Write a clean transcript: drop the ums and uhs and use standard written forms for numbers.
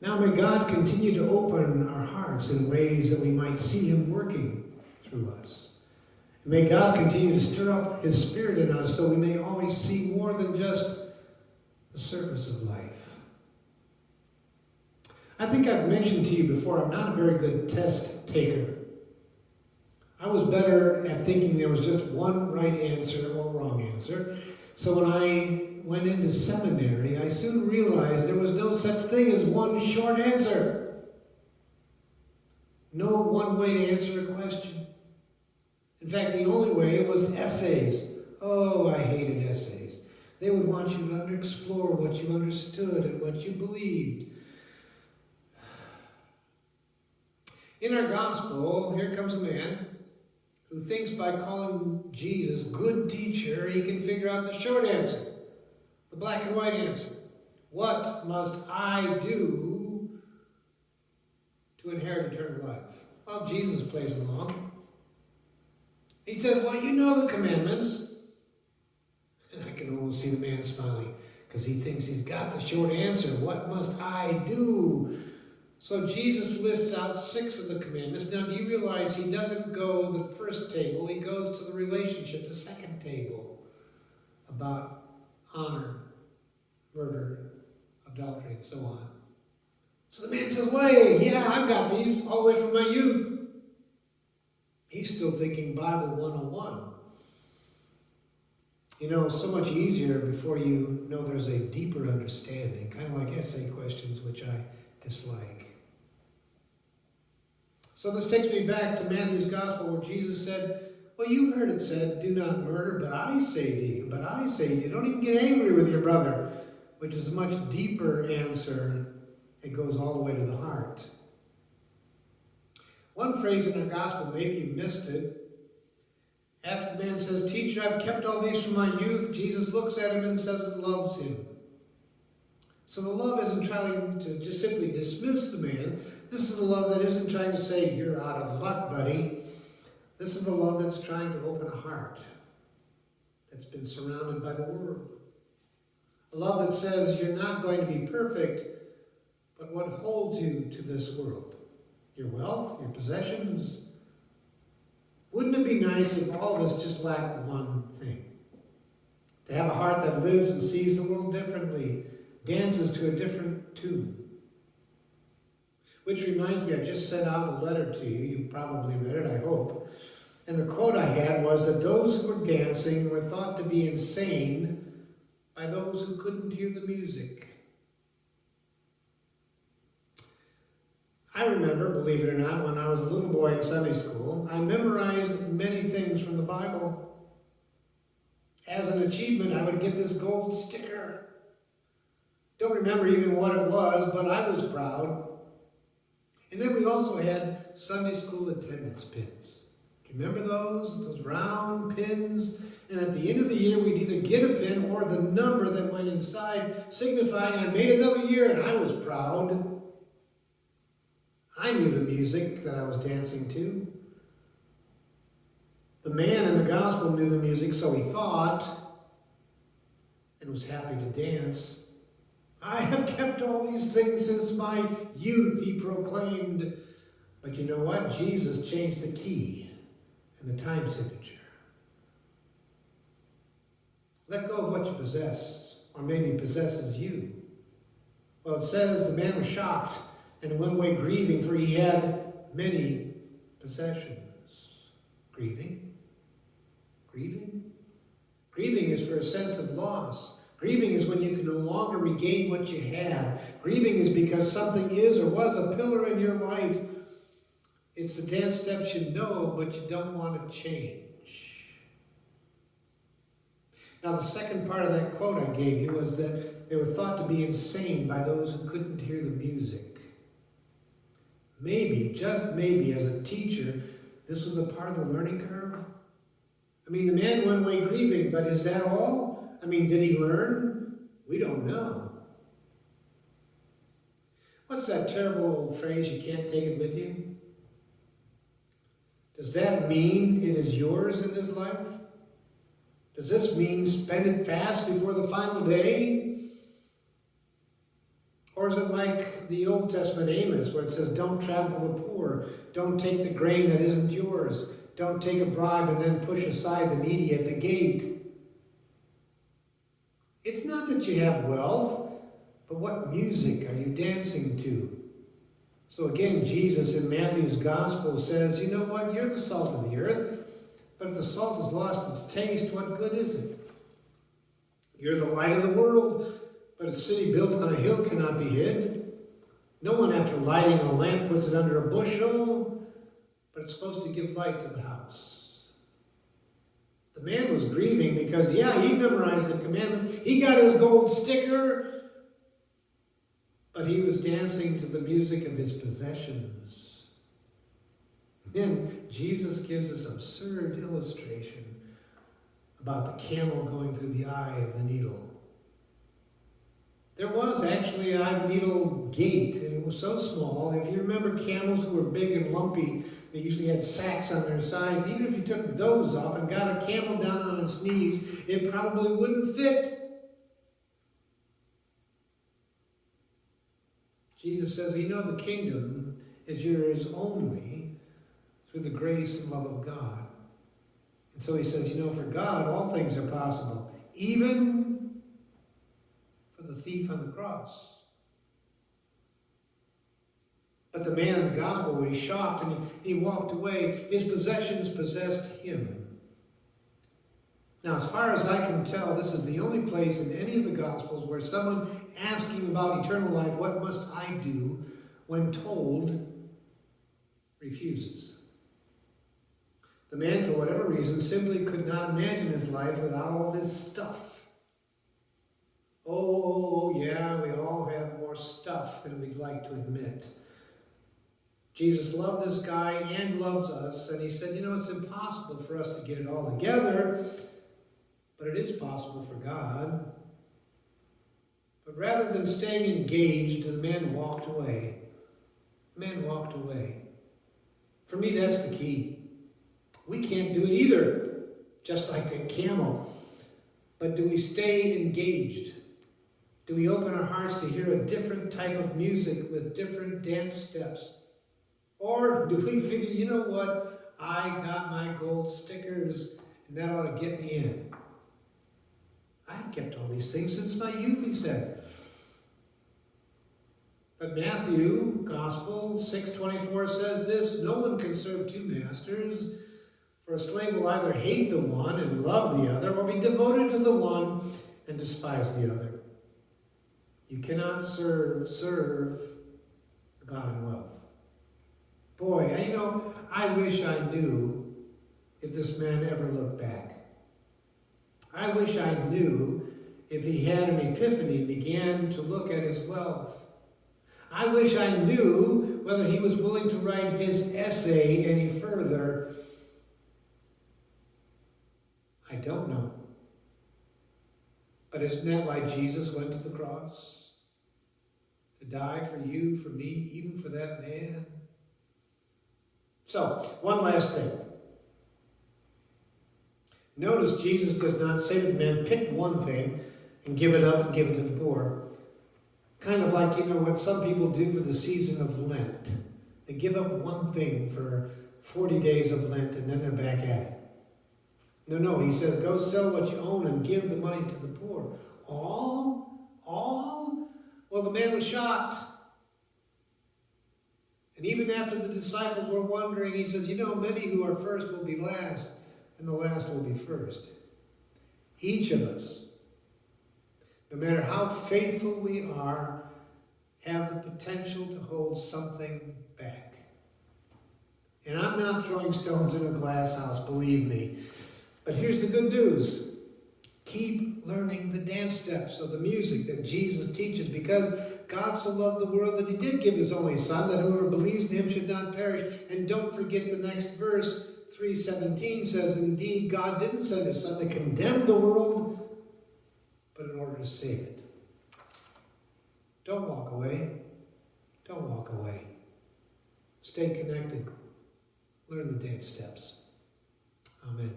Now may God continue to open our hearts in ways that we might see him working through us. May God continue to stir up his spirit in us so we may always see more than just the surface of life. I think I've mentioned to you before, I'm not a very good test taker. I was better at thinking there was just one right answer or wrong answer. So when I went into seminary, I soon realized there was no such thing as one short answer. No one way to answer a question. In fact, the only way was essays. Oh, I hated essays. They would want you to explore what you understood and what you believed. In our gospel, here comes a man who thinks by calling Jesus good teacher, he can figure out the short answer, the black and white answer. What must I do to inherit eternal life? Well, Jesus plays along. He says, well, you know the commandments. And I can almost see the man smiling because he thinks he's got the short answer. What must I do? So Jesus lists out 6 of the commandments. Now, do you realize he doesn't go the first table? He goes to the relationship, the second table, about honor, murder, adultery, and so on. So the man says, wait, yeah, I've got these all the way from my youth. He's still thinking Bible 101. You know, so much easier before you know there's a deeper understanding, kind of like essay questions, which I dislike. So this takes me back to Matthew's Gospel where Jesus said, well, you've heard it said, do not murder, but I say to you, don't even get angry with your brother, which is a much deeper answer. It goes all the way to the heart. One phrase in our Gospel, maybe you missed it. After the man says, teacher, I've kept all these from my youth, Jesus looks at him and says it loves him. So the love isn't trying to just simply dismiss the man. This is a love that isn't trying to say, you're out of luck, buddy. This is a love that's trying to open a heart that's been surrounded by the world. A love that says, you're not going to be perfect, but what holds you to this world? Your wealth, your possessions. Wouldn't it be nice if all of us just lacked one thing? To have a heart that lives and sees the world differently, dances to a different tune. Which reminds me, I just sent out a letter to you. You probably read it, I hope. And the quote I had was that those who were dancing were thought to be insane by those who couldn't hear the music. I remember, believe it or not, when I was a little boy in Sunday school, I memorized many things from the Bible. As an achievement, I would get this gold sticker. Don't remember even what it was, but I was proud. And then we also had Sunday school attendance pins. Do you remember those? Those round pins? And at the end of the year, we'd either get a pin or the number that went inside, signifying I made another year, and I was proud. I knew the music that I was dancing to. The man in the gospel knew the music, so he thought, and was happy to dance. I have kept all these things since my youth, he proclaimed. But you know what? Jesus changed the key and the time signature. Let go of what you possess, or maybe possesses you. Well, it says the man was shocked and went away grieving, for he had many possessions. Grieving? Grieving? Grieving is for a sense of loss. Grieving is when you can no longer regain what you had. Grieving is because something is or was a pillar in your life. It's the dance steps you know, but you don't want to change. Now, the second part of that quote I gave you was that they were thought to be insane by those who couldn't hear the music. Maybe, just maybe, as a teacher, this was a part of the learning curve. I mean, the man went away grieving, but is that all? I mean, did he learn? We don't know. What's that terrible old phrase, you can't take it with you? Does that mean it is yours in this life? Does this mean spend it fast before the final day? Or Or is it like the Old Testament Amos, where it says, don't trample the poor, don't take the grain that isn't yours, don't take a bribe and then push aside the needy at the gate? It's not that you have wealth, but what music are you dancing to? So again, Jesus in Matthew's gospel says, you know what, you're the salt of the earth, but if the salt has lost its taste, what good is it? You're the light of the world, but a city built on a hill cannot be hid. No one, after lighting a lamp, puts it under a bushel, but it's supposed to give light to the house. The man was grieving because, yeah, he memorized the commandments. He got his gold sticker, but he was dancing to the music of his possessions. Then Jesus gives this absurd illustration about the camel going through the eye of the needle. There was actually a eye of needle gate, and it was so small. If you remember camels who were big and lumpy, they usually had sacks on their sides. Even if you took those off and got a camel down on its knees, it probably wouldn't fit. Jesus says, you know, the kingdom is yours only through the grace and love of God. And so he says, you know, for God, all things are possible, even for the thief on the cross. But the man in the gospel was shocked and he walked away. His possessions possessed him. Now, as far as I can tell, this is the only place in any of the Gospels where someone asking about eternal life, what must I do, when told, refuses. The man, for whatever reason, simply could not imagine his life without all of his stuff. Oh, yeah, we all have more stuff than we'd like to admit. Jesus loved this guy and loves us, and he said, you know, it's impossible for us to get it all together, but it is possible for God. But rather than staying engaged, the man walked away. The man walked away. For me, that's the key. We can't do it either, just like the camel. But do we stay engaged? Do we open our hearts to hear a different type of music with different dance steps? Or do we figure, you know what, I got my gold stickers and that ought to get me in? I've kept all these things since my youth, he said. But Matthew, Gospel 6:24 says this, no one can serve two masters, for a slave will either hate the one and love the other, or be devoted to the one and despise the other. You cannot serve God and wealth. Boy, you know, I wish I knew if this man ever looked back. I wish I knew if he had an epiphany and began to look at his wealth. I wish I knew whether he was willing to write his essay any further. I don't know. But isn't that why Jesus went to the cross? To die for you, for me, even for that man? So, one last thing. Notice Jesus does not say to the man, pick one thing and give it up and give it to the poor. Kind of like, you know, what some people do for the season of Lent. They give up one thing for 40 days of Lent and then they're back at it. No, he says, go sell what you own and give the money to the poor. All? Well, the man was shocked. And even after the disciples were wondering, he says, you know, many who are first will be last, and the last will be first. Each of us, no matter how faithful we are, have the potential to hold something back. And I'm not throwing stones in a glass house, believe me. But here's the good news. Keep learning the dance steps of the music that Jesus teaches, because God so loved the world that he did give his only Son, that whoever believes in him should not perish. And don't forget the next verse, 3:17 says, indeed, God didn't send his Son to condemn the world, but in order to save it. Don't walk away. Don't walk away. Stay connected. Learn the dance steps. Amen.